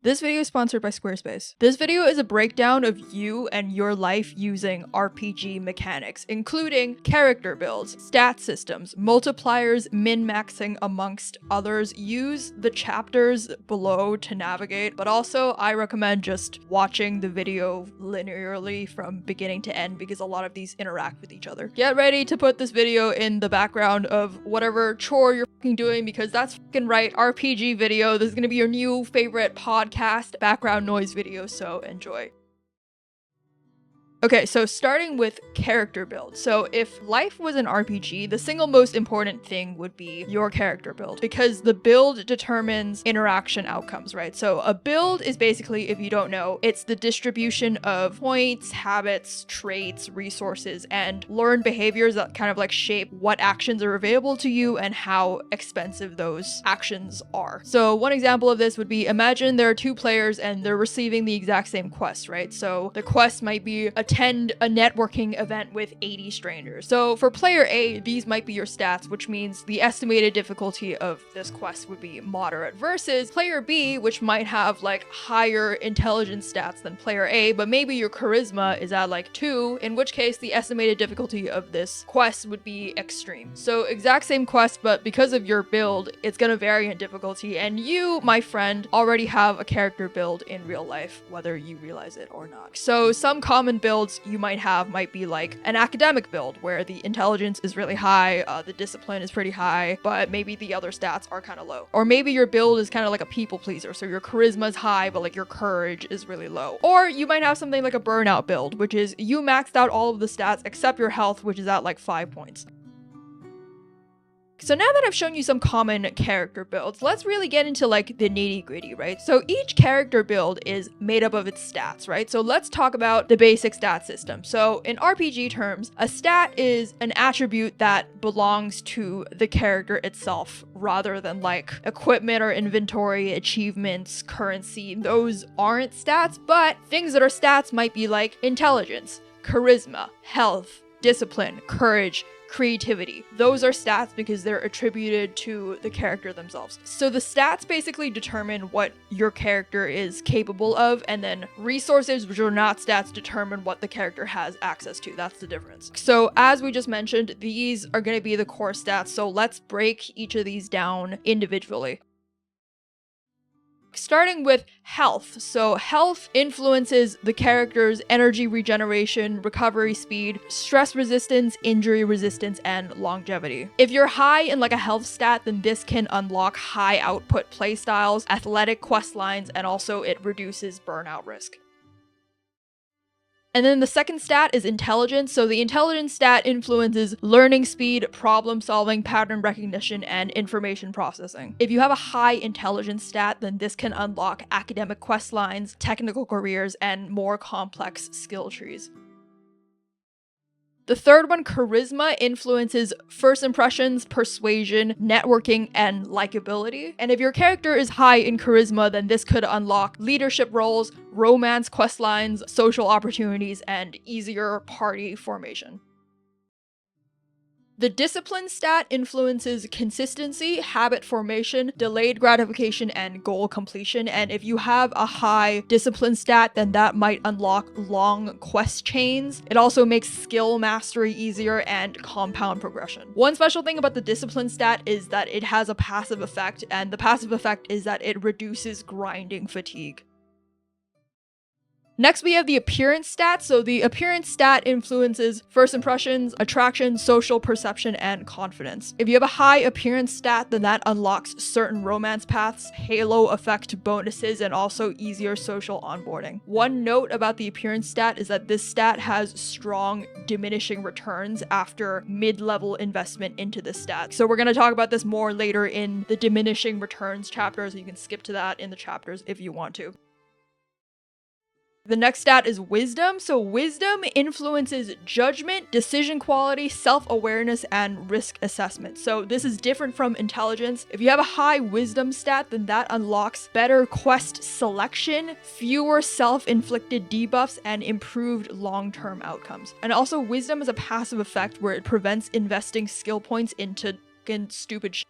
This video is sponsored by Squarespace. This video is a breakdown of you and your life using RPG mechanics, including character builds, stat systems, multipliers, min-maxing, amongst others. Use the chapters below to navigate, but also I recommend just watching the video linearly from beginning to end because a lot of these interact with each other. Get ready to put this video in the background of whatever chore you're fucking doing because that's fucking right, RPG video. This is gonna be your new favorite podcast background noise video, so enjoy. Okay, so starting with character build. So if life was an RPG, the single most important thing would be your character build because the build determines interaction outcomes, right? So a build is basically, if you don't know, it's the distribution of points, habits, traits, resources, and learned behaviors that kind of like shape what actions are available to you and how expensive those actions are. So one example of this would be, imagine there are two players and they're receiving the exact same quest, right? So the quest might be attend a networking event with 80 strangers. So for player A, these might be your stats, which means the estimated difficulty of this quest would be moderate, versus player B, which might have like higher intelligence stats than player A, but maybe your charisma is at like 2, in which case the estimated difficulty of this quest would be extreme. So exact same quest, but because of your build, it's gonna vary in difficulty, and you, my friend, already have a character build in real life, whether you realize it or not. So some common builds you might have might be like an academic build where the intelligence is really high, the discipline is pretty high, but maybe the other stats are kind of low. Or maybe your build is kind of like a people pleaser, so your charisma is high, but like your courage is really low. Or you might have something like a burnout build, which is you maxed out all of the stats except your health, which is at like 5 points. So now that I've shown you some common character builds, let's really get into like the nitty gritty, right? So each character build is made up of its stats, right? So let's talk about the basic stat system. So in RPG terms, a stat is an attribute that belongs to the character itself rather than like equipment or inventory, achievements, currency. Those aren't stats, but things that are stats might be like intelligence, charisma, health, discipline, courage, creativity. Those are stats because they're attributed to the character themselves. So the stats basically determine what your character is capable of, and then resources, which are not stats, determine what the character has access to. That's the difference. So as we just mentioned, these are going to be the core stats. So let's break each of these down individually. Starting with health. So health influences the character's energy regeneration, recovery speed, stress resistance, injury resistance, and longevity. If you're high in like a health stat, then this can unlock high output playstyles, athletic quest lines, and also it reduces burnout risk. And then the second stat is intelligence. So the intelligence stat influences learning speed, problem solving, pattern recognition, and information processing. If you have a high intelligence stat, then this can unlock academic quest lines, technical careers, and more complex skill trees. The third one, charisma, influences first impressions, persuasion, networking, and likability. And if your character is high in charisma, then this could unlock leadership roles, romance quest lines, social opportunities, and easier party formation. The discipline stat influences consistency, habit formation, delayed gratification, and goal completion. And if you have a high discipline stat, then that might unlock long quest chains. It also makes skill mastery easier and compound progression. One special thing about the discipline stat is that it has a passive effect, and the passive effect is that it reduces grinding fatigue. Next, we have the appearance stat. So the appearance stat influences first impressions, attraction, social perception, and confidence. If you have a high appearance stat, then that unlocks certain romance paths, halo effect bonuses, and also easier social onboarding. One note about the appearance stat is that this stat has strong diminishing returns after mid-level investment into this stat. So we're going to talk about this more later in the diminishing returns chapter, so you can skip to that in the chapters if you want to. The next stat is wisdom. So wisdom influences judgment, decision quality, self-awareness, and risk assessment. So this is different from intelligence. If you have a high wisdom stat, then that unlocks better quest selection, fewer self-inflicted debuffs, and improved long-term outcomes. And also wisdom is a passive effect where it prevents investing skill points into stupid shit.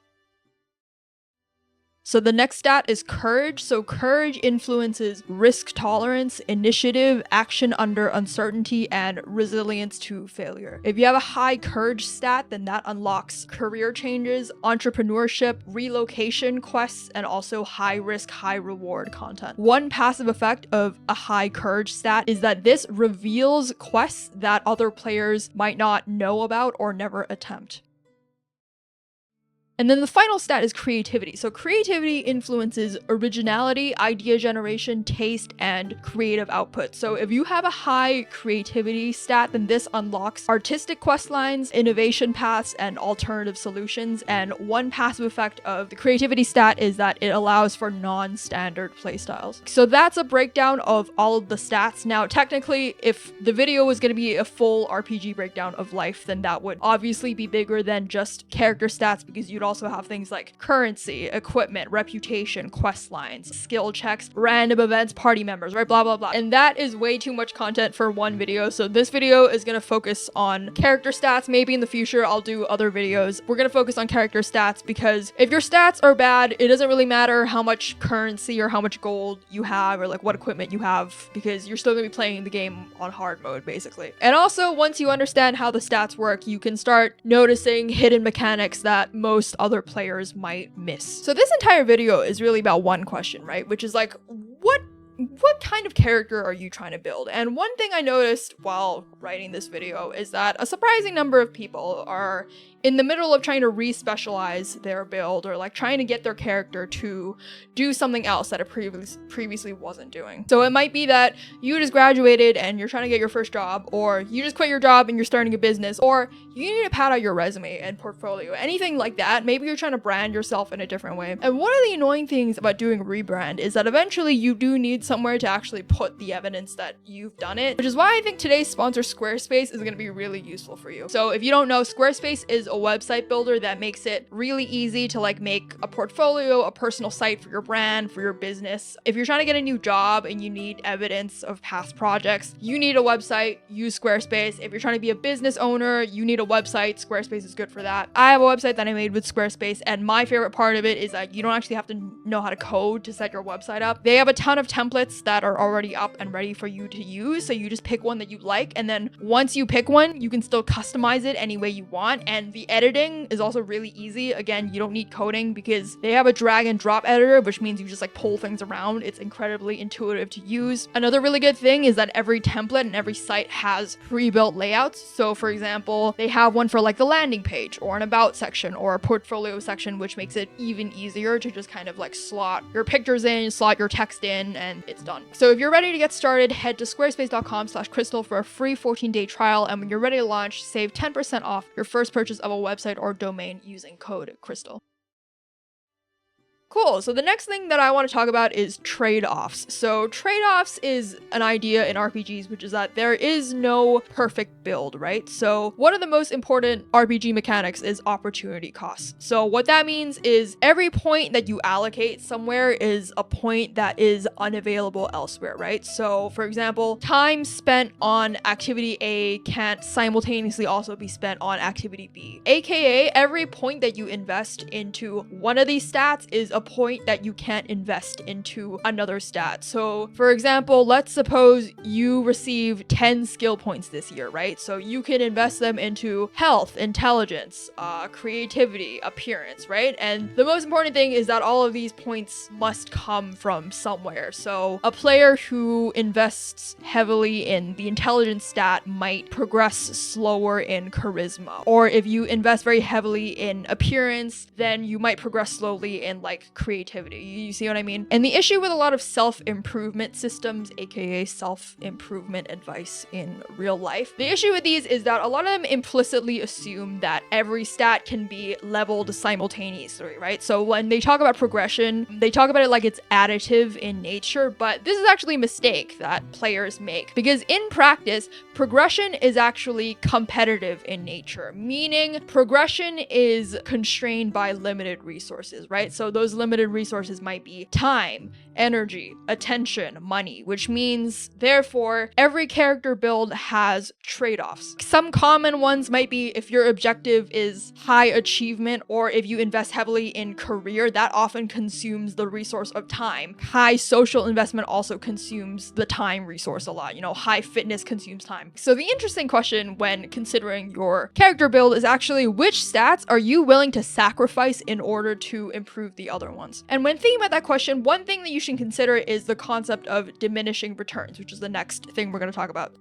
So the next stat is courage. So courage influences risk tolerance, initiative, action under uncertainty, and resilience to failure. If you have a high courage stat, then that unlocks career changes, entrepreneurship, relocation quests, and also high risk, high reward content. One passive effect of a high courage stat is that this reveals quests that other players might not know about or never attempt. And then the final stat is creativity. So creativity influences originality, idea generation, taste, and creative output. So if you have a high creativity stat, then this unlocks artistic quest lines, innovation paths, and alternative solutions. And one passive effect of the creativity stat is that it allows for non-standard playstyles. So that's a breakdown of all of the stats. Now, technically, if the video was going to be a full RPG breakdown of life, then that would obviously be bigger than just character stats, because you'd also have things like currency, equipment, reputation, quest lines, skill checks, random events, party members, right? Blah, blah, blah. And that is way too much content for one video. So this video is going to focus on character stats. Maybe in the future, I'll do other videos. We're going to focus on character stats because if your stats are bad, it doesn't really matter how much currency or how much gold you have or like what equipment you have, because you're still going to be playing the game on hard mode, basically. And also, once you understand how the stats work, you can start noticing hidden mechanics that most other players might miss. So this entire video is really about one question, right? Which is like, what kind of character are you trying to build? And one thing I noticed while writing this video is that a surprising number of people are in the middle of trying to re-specialize their build, or like trying to get their character to do something else that it previously wasn't doing. So it might be that you just graduated and you're trying to get your first job, or you just quit your job and you're starting a business, or you need to pad out your resume and portfolio, anything like that. Maybe you're trying to brand yourself in a different way. And one of the annoying things about doing a rebrand is that eventually you do need somewhere to actually put the evidence that you've done it, which is why I think today's sponsor Squarespace is going to be really useful for you. So if you don't know, Squarespace is a website builder that makes it really easy to like make a portfolio, a personal site for your brand, for your business. If you're trying to get a new job and you need evidence of past projects, you need a website, use Squarespace. If you're trying to be a business owner, you need a website, Squarespace is good for that. I have a website that I made with Squarespace, and my favorite part of it is that you don't actually have to know how to code to set your website up. They have a ton of templates that are already up and ready for you to use, so you just pick one that you like, and then once you pick one, you can still customize it any way you want. And the editing is also really easy. Again, you don't need coding because they have a drag and drop editor, which means you just like pull things around. It's incredibly intuitive to use. Another really good thing is that every template and every site has pre-built layouts. So for example, they have one for like the landing page or an about section or a portfolio section, which makes it even easier to just kind of like slot your pictures in, slot your text in, and it's done. So if you're ready to get started, head to squarespace.com/crystal for a free 14-day trial. And when you're ready to launch, save 10% off your first purchase of a website or domain using code CRYSTAL. Cool, so the next thing that I want to talk about is trade-offs. So trade-offs is an idea in RPGs, which is that there is no perfect build, right? So one of the most important RPG mechanics is opportunity costs. So what that means is every point that you allocate somewhere is a point that is unavailable elsewhere, right? So for example, time spent on activity A can't simultaneously also be spent on activity B. AKA, every point that you invest into one of these stats is a point that you can't invest into another stat. So for example, let's suppose you receive 10 skill points this year, right? So you can invest them into health, intelligence, creativity, appearance, right? And the most important thing is that all of these points must come from somewhere. So a player who invests heavily in the intelligence stat might progress slower in charisma. Or if you invest very heavily in appearance, then you might progress slowly in like creativity. You see what I mean? And the issue with a lot of self-improvement systems, aka self-improvement advice in real life, the issue with these is that a lot of them implicitly assume that every stat can be leveled simultaneously, right? So when they talk about progression, they talk about it like it's additive in nature, but this is actually a mistake that players make, because in practice, progression is actually competitive in nature, meaning progression is constrained by limited resources, right? So those limited resources might be time, energy, attention, money, which means, therefore, every character build has trade-offs. Some common ones might be if your objective is high achievement, or if you invest heavily in career, that often consumes the resource of time. High social investment also consumes the time resource a lot. You know, high fitness consumes time. So the interesting question when considering your character build is actually which stats are you willing to sacrifice in order to improve the other ones? And when thinking about that question, one thing that you should consider is the concept of diminishing returns, which is the next thing we're going to talk about.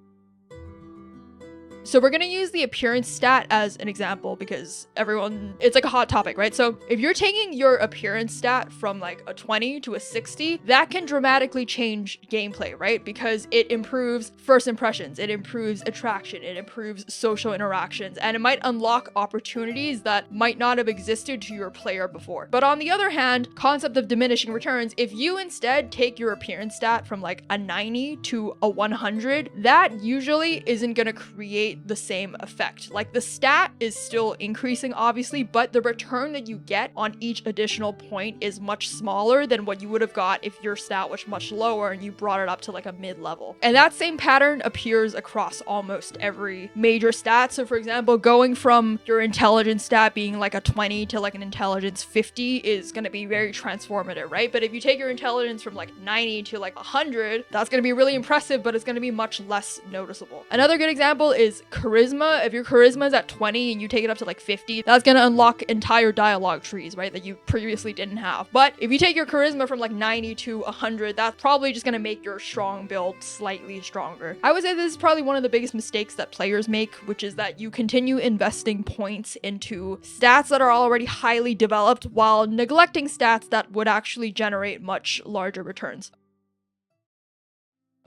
So we're going to use the appearance stat as an example because it's like a hot topic, right? So if you're taking your appearance stat from like a 20 to a 60, that can dramatically change gameplay, right? Because it improves first impressions, it improves attraction, it improves social interactions, and it might unlock opportunities that might not have existed to your player before. But on the other hand, concept of diminishing returns, if you instead take your appearance stat from like a 90 to a 100, that usually isn't going to create the same effect. Like the stat is still increasing obviously, but the return that you get on each additional point is much smaller than what you would have got if your stat was much lower and you brought it up to like a mid-level. And that same pattern appears across almost every major stat. So for example, going from your intelligence stat being like a 20 to like an intelligence 50 is going to be very transformative, right? But if you take your intelligence from like 90 to like 100, that's going to be really impressive, but it's going to be much less noticeable. Another good example is charisma. If your charisma is at 20 and you take it up to like 50, that's going to unlock entire dialogue trees, right, that you previously didn't have. But if you take your charisma from like 90 to 100, that's probably just going to make your strong build slightly stronger. I would say this is probably one of the biggest mistakes that players make, which is that you continue investing points into stats that are already highly developed while neglecting stats that would actually generate much larger returns.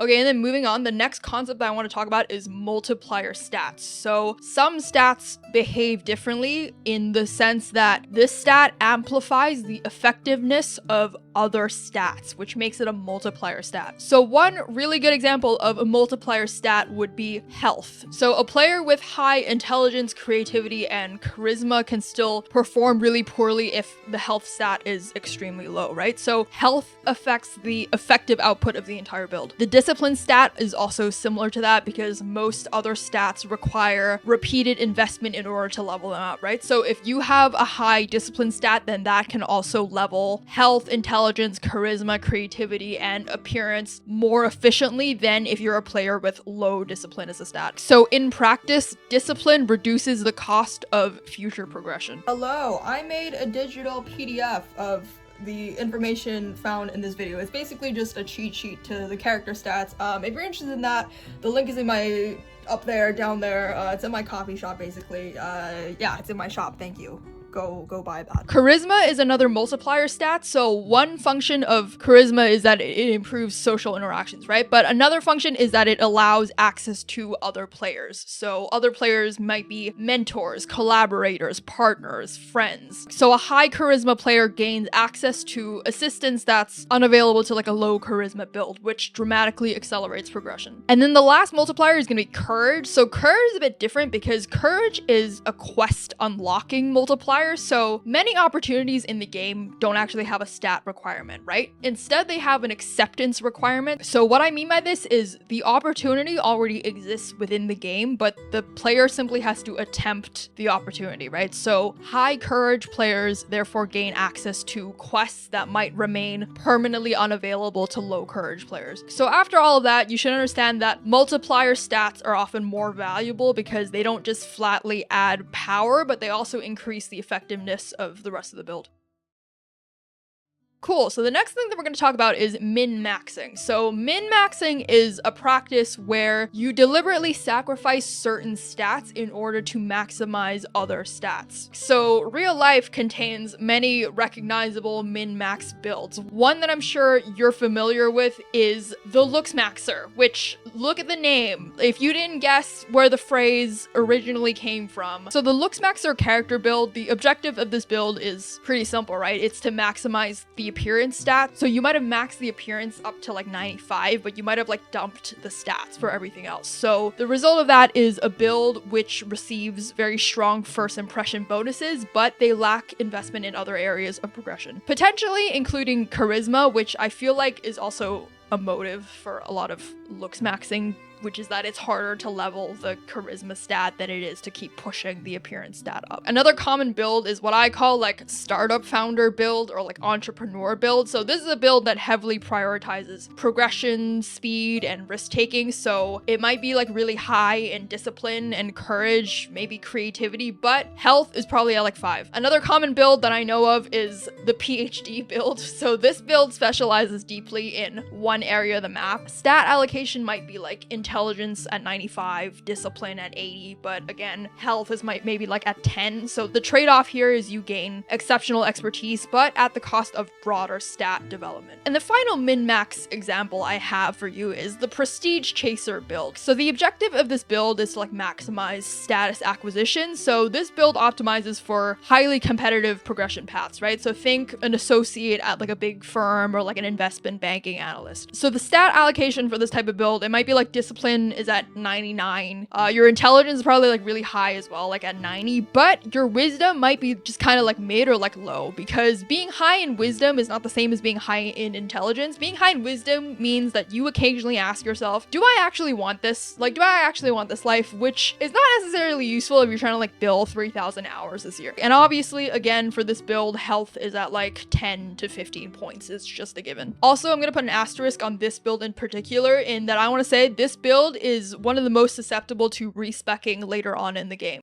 Okay, and then moving on, the next concept that I want to talk about is multiplier stats. So some stats behave differently in the sense that this stat amplifies the effectiveness of other stats, which makes it a multiplier stat. So one really good example of a multiplier stat would be health. So a player with high intelligence, creativity, and charisma can still perform really poorly if the health stat is extremely low, right? So health affects the effective output of the entire build. The discipline stat is also similar to that because most other stats require repeated investment in order to level them out, right? So if you have a high discipline stat, then that can also level health, intelligence, charisma, creativity, and appearance more efficiently than if you're a player with low discipline as a stat. So in practice, discipline reduces the cost of future progression. Hello, I made a digital PDF of the information found in this video. It's basically just a cheat sheet to the character stats. If you're interested in that, the link is in my up there, down there. It's in my coffee shop basically. Yeah, it's in my shop. Thank you. Go buy that. Charisma is another multiplier stat. So one function of charisma is that it improves social interactions, right? But another function is that it allows access to other players. So other players might be mentors, collaborators, partners, friends. So a high charisma player gains access to assistance that's unavailable to like a low charisma build, which dramatically accelerates progression. And then the last multiplier is going to be courage. So courage is a bit different because courage is a quest unlocking multiplier. So many opportunities in the game don't actually have a stat requirement, right? Instead, they have an acceptance requirement. So what I mean by this is the opportunity already exists within the game, but the player simply has to attempt the opportunity, right? So high courage players therefore gain access to quests that might remain permanently unavailable to low courage players. So after all of that, you should understand that multiplier stats are often more valuable because they don't just flatly add power, but they also increase the effectiveness of the rest of the build. Cool, so the next thing that we're going to talk about is min-maxing. So min-maxing is a practice where you deliberately sacrifice certain stats in order to maximize other stats. So real life contains many recognizable min-max builds. One that I'm sure you're familiar with is the looks maxer, which, look at the name, if you didn't guess where the phrase originally came from. So the looks maxer character build, the objective of this build is pretty simple, right? It's to maximize the appearance stat. So you might have maxed the appearance up to like 95, but you might have like dumped the stats for everything else. So the result of that is a build which receives very strong first impression bonuses, but they lack investment in other areas of progression. Potentially including charisma, which I feel like is also a motive for a lot of looks maxing, which is that it's harder to level the charisma stat than it is to keep pushing the appearance stat up. Another common build is what I call like startup founder build or like entrepreneur build. So this is a build that heavily prioritizes progression, speed, and risk taking. So it might be like really high in discipline and courage, maybe creativity, but health is probably at like 5. Another common build that I know of is the PhD build. So this build specializes deeply in one area of the map. Stat allocation might be like intelligence at 95, discipline at 80, but again, health is maybe like at 10. So the trade-off here is you gain exceptional expertise, but at the cost of broader stat development. And the final min-max example I have for you is the Prestige Chaser build. So the objective of this build is to like maximize status acquisition. So this build optimizes for highly competitive progression paths, right? So think an associate at like a big firm or like an investment banking analyst. So the stat allocation for this type of build, it might be like discipline is at 99. Your intelligence is probably like really high as well, like at 90, but your wisdom might be just kind of like mid or like low, because being high in wisdom is not the same as being high in intelligence. Being high in wisdom means that you occasionally ask yourself, do I actually want this? Like, do I actually want this life? Which is not necessarily useful if you're trying to like bill 3,000 hours this year. And obviously, again, for this build, health is at like 10 to 15 points. It's just a given. Also, I'm going to put an asterisk on this build in particular in that I want to say this build is one of the most susceptible to respecing later on in the game.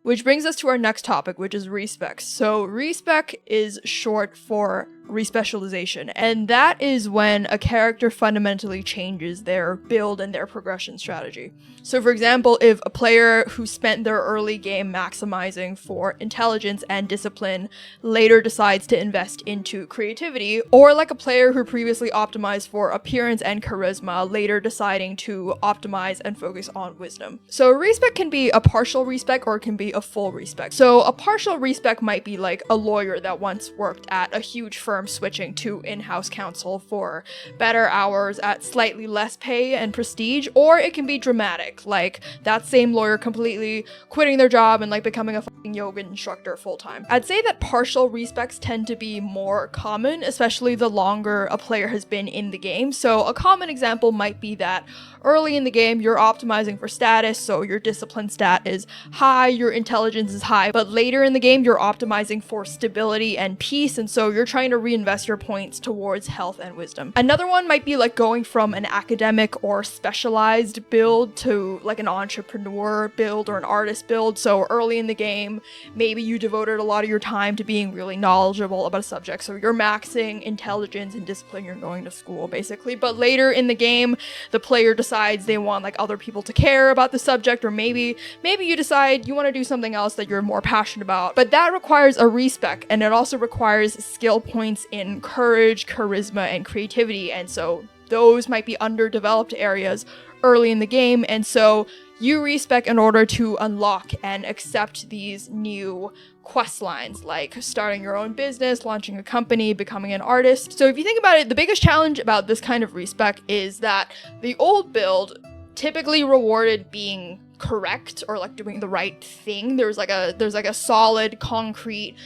Which brings us to our next topic, which is respecs. So respec is short for respecialization, and that is when a character fundamentally changes their build and their progression strategy. So for example, if a player who spent their early game maximizing for intelligence and discipline later decides to invest into creativity, or like a player who previously optimized for appearance and charisma later deciding to optimize and focus on wisdom. So a respec can be a partial respec or it can be a full respec. So a partial respec might be like a lawyer that once worked at a huge firm switching to in-house counsel for better hours at slightly less pay and prestige, or it can be dramatic, like that same lawyer completely quitting their job and like becoming a fucking yoga instructor full-time. I'd say that partial respecs tend to be more common, especially the longer a player has been in the game. So a common example might be that early in the game you're optimizing for status, so your discipline stat is high, your intelligence is high, but later in the game you're optimizing for stability and peace, and so you're trying to reinvest your points towards health and wisdom. Another one might be like going from an academic or specialized build to like an entrepreneur build or an artist build. So early in the game, maybe you devoted a lot of your time to being really knowledgeable about a subject, so you're maxing intelligence and discipline, you're going to school basically, but later in the game the player decides they want like other people to care about the subject, or maybe you decide you want to do something else that you're more passionate about, but that requires a respec, and it also requires skill points in courage, charisma, and creativity, and so those might be underdeveloped areas early in the game, and so you respec in order to unlock and accept these new quest lines, like starting your own business, launching a company, becoming an artist. So if you think about it, the biggest challenge about this kind of respec is that the old build typically rewarded being correct or like doing the right thing. There's like a solid, concrete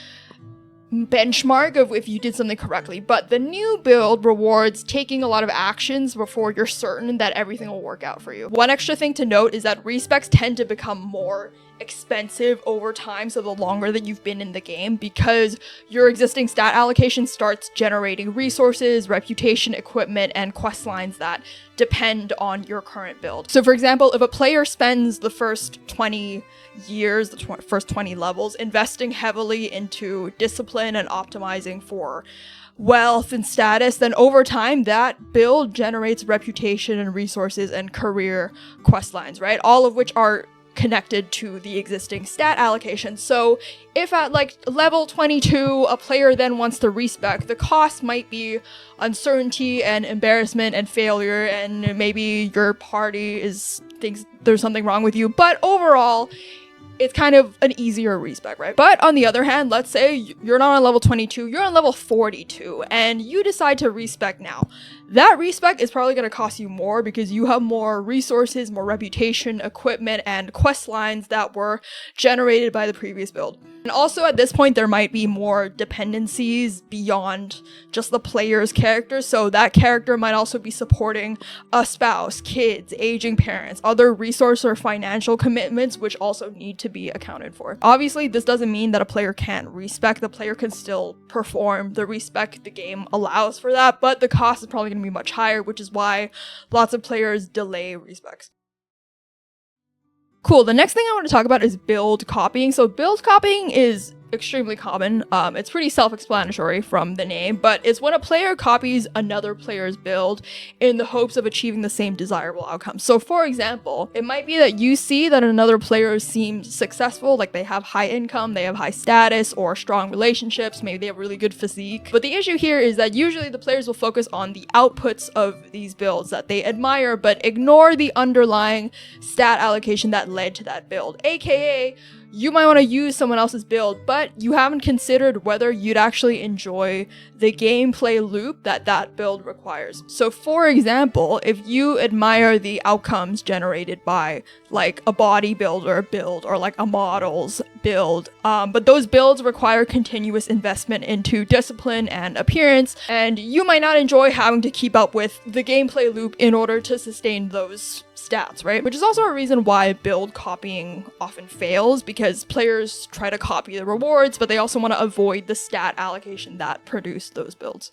benchmark of if you did something correctly, but the new build rewards taking a lot of actions before you're certain that everything will work out for you. One extra thing to note is that respecs tend to become more expensive over time, so the longer that you've been in the game, because your existing stat allocation starts generating resources, reputation, equipment, and quest lines that depend on your current build. So for example, if a player spends the first 20 years, first 20 levels investing heavily into discipline and optimizing for wealth and status, then over time that build generates reputation and resources and career quest lines, right? All of which are connected to the existing stat allocation. So if at like level 22 a player then wants to respec, the cost might be uncertainty and embarrassment and failure, and maybe your party thinks there's something wrong with you, but overall it's kind of an easier respec, right? But on the other hand, let's say you're not on level 22, you're on level 42, and you decide to respec now. That respec is probably going to cost you more because you have more resources, more reputation, equipment, and quest lines that were generated by the previous build. And also at this point, there might be more dependencies beyond just the player's character. So that character might also be supporting a spouse, kids, aging parents, other resource or financial commitments, which also need to be accounted for. Obviously, this doesn't mean that a player can't respec. The player can still perform the respec. The game allows for that, but the cost is probably going to be much higher, which is why lots of players delay respecs. Cool, the next thing I want to talk about is build copying. So build copying is extremely common. It's pretty self-explanatory from the name, but it's when a player copies another player's build in the hopes of achieving the same desirable outcome. So for example, it might be that you see that another player seems successful, like they have high income, they have high status or strong relationships, maybe they have really good physique. But the issue here is that usually the players will focus on the outputs of these builds that they admire, but ignore the underlying stat allocation that led to that build, aka you might want to use someone else's build, but you haven't considered whether you'd actually enjoy the gameplay loop that that build requires. So for example, if you admire the outcomes generated by like a bodybuilder build or like a models build, but those builds require continuous investment into discipline and appearance, and you might not enjoy having to keep up with the gameplay loop in order to sustain those stats, right? Which is also a reason why build copying often fails, because players try to copy the rewards, but they also want to avoid the stat allocation that produced those builds.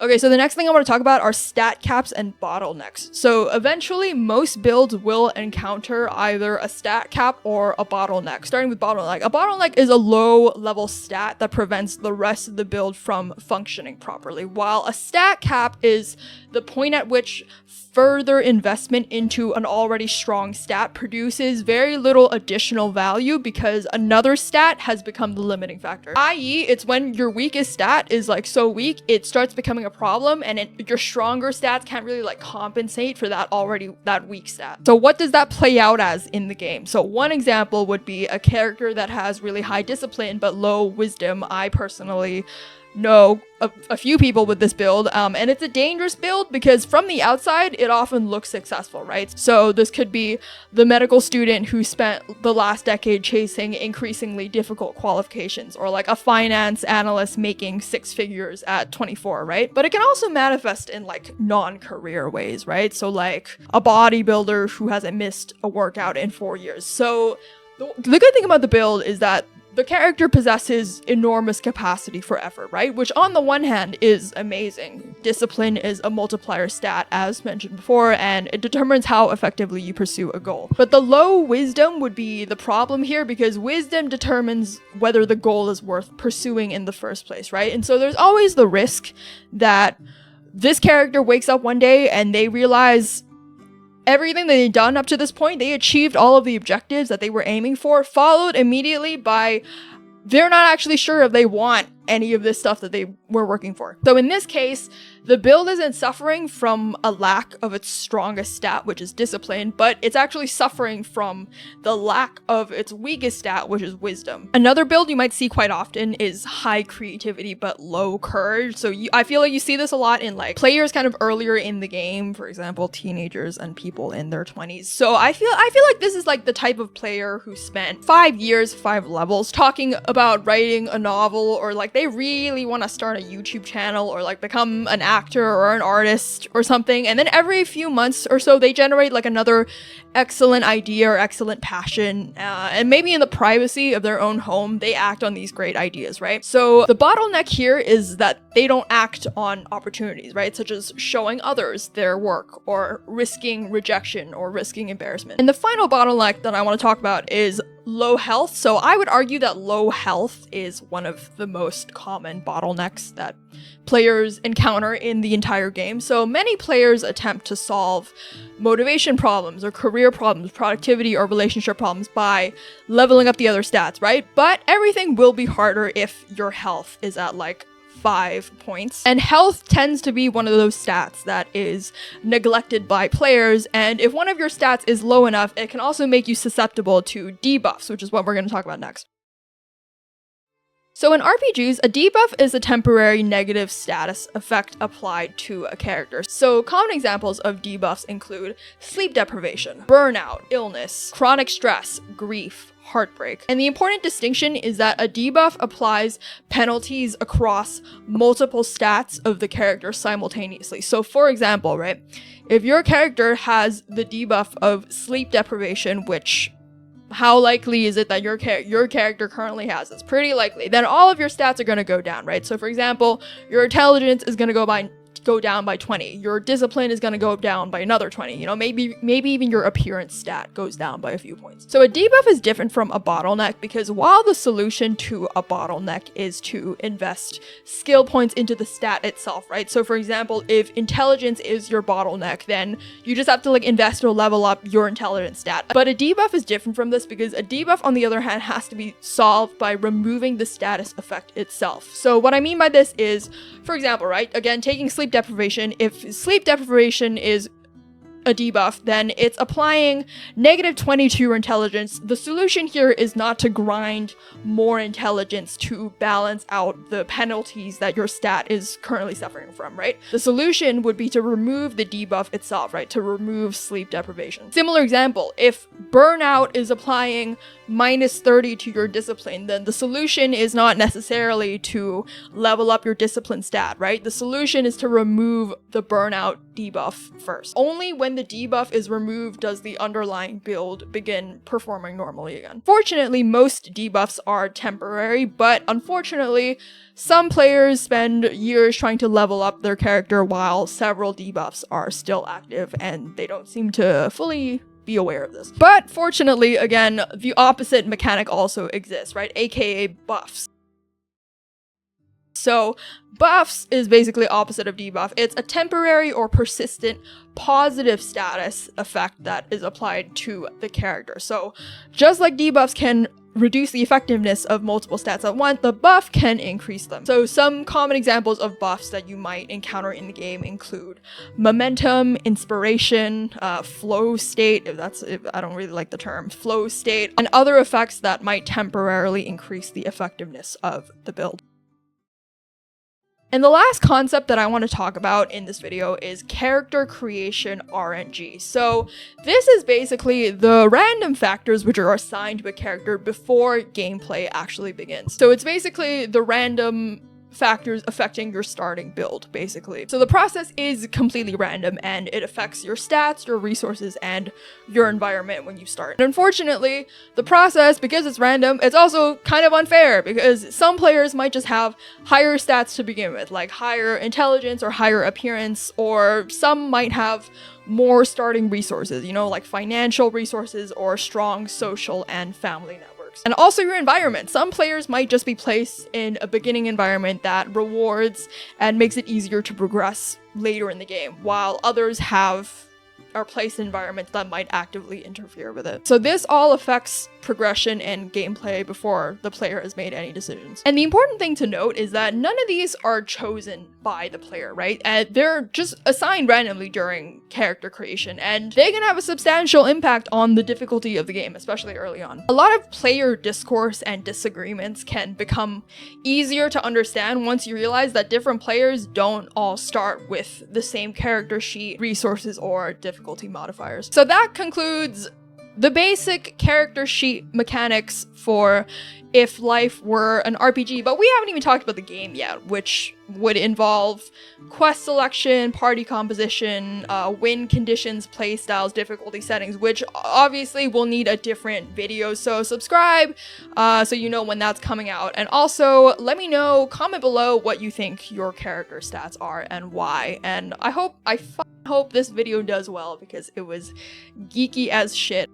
Okay, so the next thing I want to talk about are stat caps and bottlenecks. So eventually, most builds will encounter either a stat cap or a bottleneck. Starting with bottleneck. A bottleneck is a low-level stat that prevents the rest of the build from functioning properly, while a stat cap is the point at which further investment into an already strong stat produces very little additional value because another stat has become the limiting factor. I.e., it's when your weakest stat is like so weak, it starts becoming a problem, and your stronger stats can't really like compensate for that weak stat. So what does that play out as in the game? So one example would be a character that has really high discipline but low wisdom. I personally know a few people with this build, and it's a dangerous build because from the outside it often looks successful, right? So this could be the medical student who spent the last decade chasing increasingly difficult qualifications, or like a finance analyst making 6 figures at 24, right? But it can also manifest in like non-career ways, right? So like a bodybuilder who hasn't missed a workout in 4 years. So the good thing about the build is that the character possesses enormous capacity for effort, right? Which on the one hand is amazing. Discipline is a multiplier stat, as mentioned before, and it determines how effectively you pursue a goal. But the low wisdom would be the problem here, because wisdom determines whether the goal is worth pursuing in the first place, right? And so there's always the risk that this character wakes up one day and they realize everything that they've done up to this point, they achieved all of the objectives that they were aiming for, followed immediately by they're not actually sure if they want any of this stuff that they were working for. So in this case, the build isn't suffering from a lack of its strongest stat, which is discipline, but it's actually suffering from the lack of its weakest stat, which is wisdom. Another build you might see quite often is high creativity but low courage. So I feel like you see this a lot in like players kind of earlier in the game, for example, teenagers and people in their 20s. So I feel like this is like the type of player who spent 5 years, 5 levels talking about writing a novel, or like they really want to start a YouTube channel or like become an actor or an artist or something, and then every few months or so they generate like another excellent idea or excellent passion, and maybe in the privacy of their own home they act on these great ideas, right? So the bottleneck here is that they don't act on opportunities, right? Such as showing others their work or risking rejection or risking embarrassment. And the final bottleneck that I want to talk about is low health. So I would argue that low health is one of the most common bottlenecks that players encounter in the entire game. So many players attempt to solve motivation problems or career problems, productivity or relationship problems by leveling up the other stats, right? But everything will be harder if your health is at like 5 points. And health tends to be one of those stats that is neglected by players, and if one of your stats is low enough, it can also make you susceptible to debuffs, which is what we're going to talk about next. So in RPGs, a debuff is a temporary negative status effect applied to a character. So common examples of debuffs include sleep deprivation, burnout, illness, chronic stress, grief, heartbreak. And the important distinction is that a debuff applies penalties across multiple stats of the character simultaneously. So for example, right, if your character has the debuff of sleep deprivation, which how likely is it that your character currently has? It's pretty likely. Then all of your stats are going to go down, right? So for example, your intelligence is going to go down by 20. Your discipline is going to go down by another 20. You know, maybe even your appearance stat goes down by a few points. So a debuff is different from a bottleneck because while the solution to a bottleneck is to invest skill points into the stat itself, right? So for example, if intelligence is your bottleneck, then you just have to like invest or level up your intelligence stat. But a debuff is different from this because a debuff, on the other hand, has to be solved by removing the status effect itself. So what I mean by this is, for example, right, again, taking sleep deprivation, if sleep deprivation is a debuff, then it's applying -20 to your intelligence. The solution here is not to grind more intelligence to balance out the penalties that your stat is currently suffering from, right? The solution would be to remove the debuff itself, right? To remove sleep deprivation. Similar example, if burnout is applying -30 to your discipline, then the solution is not necessarily to level up your discipline stat, right? The solution is to remove the burnout debuff first. Only when the debuff is removed does the underlying build begin performing normally again. Fortunately, most debuffs are temporary, but unfortunately, some players spend years trying to level up their character while several debuffs are still active, and they don't seem to fully be aware of this. But fortunately, again, the opposite mechanic also exists, right? AKA buffs. So buffs is basically opposite of debuff. It's a temporary or persistent positive status effect that is applied to the character. So just like debuffs can reduce the effectiveness of multiple stats at once, the buff can increase them. So some common examples of buffs that you might encounter in the game include momentum, inspiration, flow state, I don't really like the term, flow state, and other effects that might temporarily increase the effectiveness of the build. And the last concept that I want to talk about in this video is character creation RNG. So this is basically the random factors which are assigned to a character before gameplay actually begins. So it's basically the random factors affecting your starting build, basically. So the process is completely random and it affects your stats, your resources, and your environment when you start. And unfortunately, the process, because it's random, it's also kind of unfair because some players might just have higher stats to begin with, like higher intelligence or higher appearance, or some might have more starting resources, you know, like financial resources or strong social and family networks. And also your environment. Some players might just be placed in a beginning environment that rewards and makes it easier to progress later in the game, while others are placed in environments that might actively interfere with it. So this all affects progression and gameplay before the player has made any decisions. And the important thing to note is that none of these are chosen by the player, right? And they're just assigned randomly during character creation, and they can have a substantial impact on the difficulty of the game, especially early on. A lot of player discourse and disagreements can become easier to understand once you realize that different players don't all start with the same character sheet, resources, or difficulty modifiers. So that concludes the basic character sheet mechanics for if life were an RPG, but we haven't even talked about the game yet, which would involve quest selection, party composition, win conditions, play styles, difficulty settings, which obviously will need a different video, so subscribe so you know when that's coming out. And also, let me know, comment below what you think your character stats are and why. And I hope this video does well because it was geeky as shit.